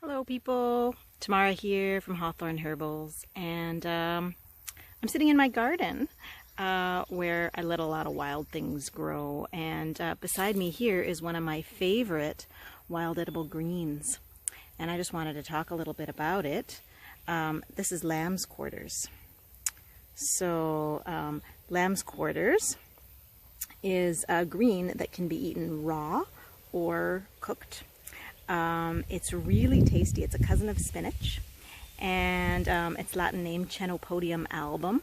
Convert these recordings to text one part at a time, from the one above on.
Hello people, Tamara here from Hawthorne Herbals, and I'm sitting in my garden where I let a lot of wild things grow, and beside me here is one of my favorite wild edible greens, and I just wanted to talk a little bit about it. This is lamb's quarters. So lamb's quarters is a green that can be eaten raw or cooked. It's really tasty. It's a cousin of spinach, and its Latin name, Chenopodium album,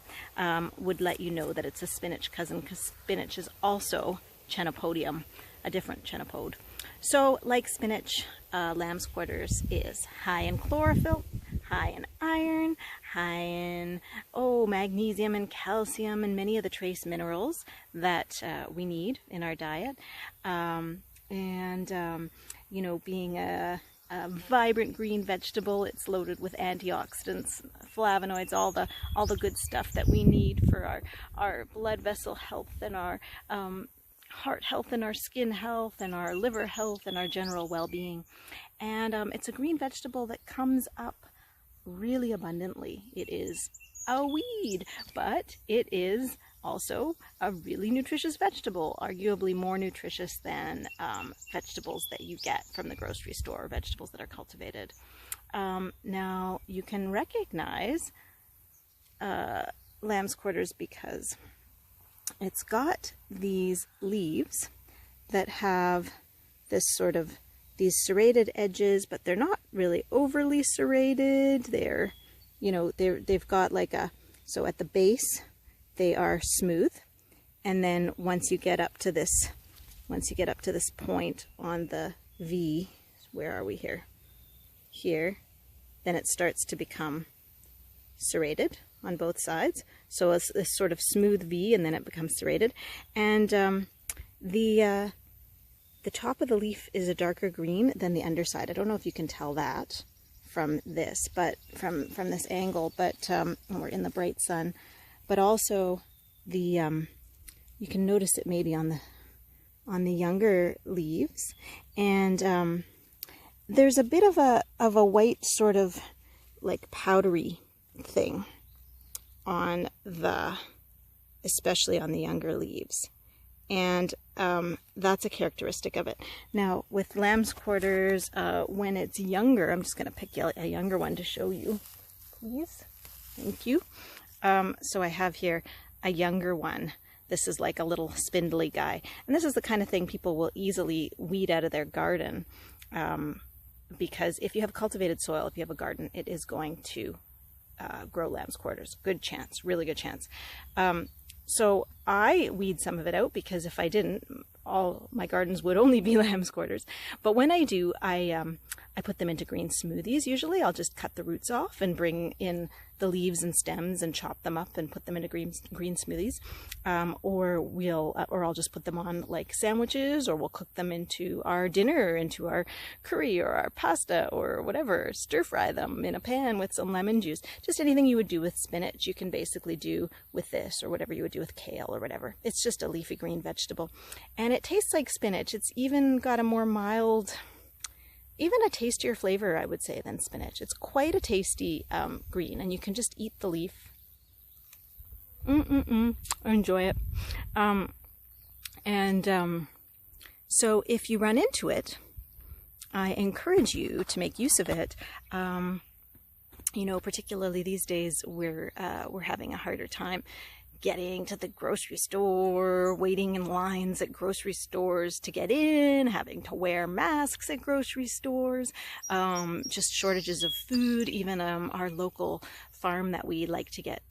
would let you know that it's a spinach cousin, because spinach is also Chenopodium, a different chenopode. So, like spinach, lamb's quarters is high in chlorophyll, high in iron, high in magnesium and calcium and many of the trace minerals that we need in our diet. You know, being a vibrant green vegetable, it's loaded with antioxidants, flavonoids, all the good stuff that we need for our blood vessel health and our heart health and our skin health and our liver health and our general well-being. And it's a green vegetable that comes up really abundantly. It is a weed, but it is also a really nutritious vegetable, arguably more nutritious than vegetables that you get from the grocery store, vegetables that are cultivated. Now, you can recognize lamb's quarters because it's got these leaves that have this sort of these serrated edges, but they're not really overly serrated. They're, you know, they've got like so at the base they are smooth, and then once you get up to this point on the V, where are we here? Here, then it starts to become serrated on both sides. So it's this sort of smooth V, and then it becomes serrated. And the top of the leaf is a darker green than the underside. I don't know if you can tell that from this, but from this angle, but we're in the bright sun. But also the you can notice it maybe on the younger leaves, and there's a bit of a white sort of like powdery thing on especially on the younger leaves, and that's a characteristic of it. Now with lamb's quarters, when it's younger, I'm just going to pick a younger one to show you, please. Thank you. So I have here a younger one. This is like a little spindly guy. And this is the kind of thing people will easily weed out of their garden. Because if you have cultivated soil, if you have a garden, it is going to grow lamb's quarters. Good chance, really good chance. So I weed some of it out, because if I didn't, all my gardens would only be lamb's quarters. But when I do, I put them into green smoothies. Usually I'll just cut the roots off and bring in the leaves and stems and chop them up and put them into green smoothies. Or I'll just put them on like sandwiches, or we'll cook them into our dinner, into our curry or our pasta or whatever. Stir fry them in a pan with some lemon juice. Just anything you would do with spinach, you can basically do with this, or whatever you would do with kale or whatever. It's just a leafy green vegetable. And it tastes like spinach. It's even got a more mild, even a tastier flavor, I would say, than spinach. It's quite a tasty green, and you can just eat the leaf. Enjoy it. So if you run into it, I encourage you to make use of it. You know, particularly these days, we're having a harder time getting to the grocery store, waiting in lines at grocery stores to get in, having to wear masks at grocery stores, just shortages of food. Even our local farm that we like to get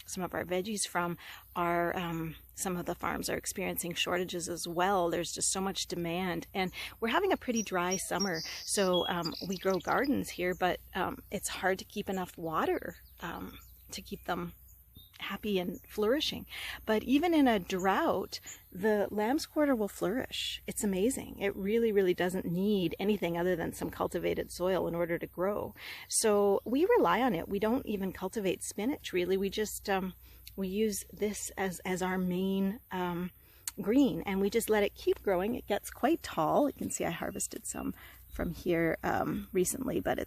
some of our veggies from, some of the farms are experiencing shortages as well. There's just so much demand, and we're having a pretty dry summer. So we grow gardens here, but it's hard to keep enough water to keep them happy and flourishing. But even in a drought, the lamb's quarter will flourish. It's amazing. It really, really doesn't need anything other than some cultivated soil in order to grow. So we rely on it. We don't even cultivate spinach, really. We just we use this as our main green, and we just let it keep growing. It gets quite tall. You can see I harvested some from here recently, but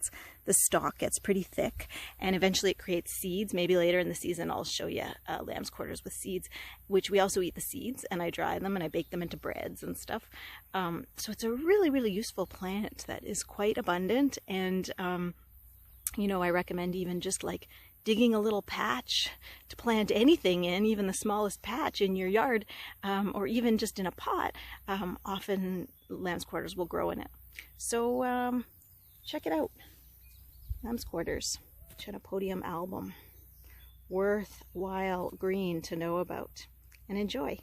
the stalk gets pretty thick, and eventually it creates seeds. Maybe later in the season I'll show you lamb's quarters with seeds, which we also eat the seeds, and I dry them and I bake them into breads and stuff. So it's a really, really useful plant that is quite abundant, and you know, I recommend even just like digging a little patch to plant anything in, even the smallest patch in your yard, or even just in a pot. Often lamb's quarters will grow in it. So check it out. Lamb's quarters, Chenopodium album. Worthwhile green to know about, and enjoy.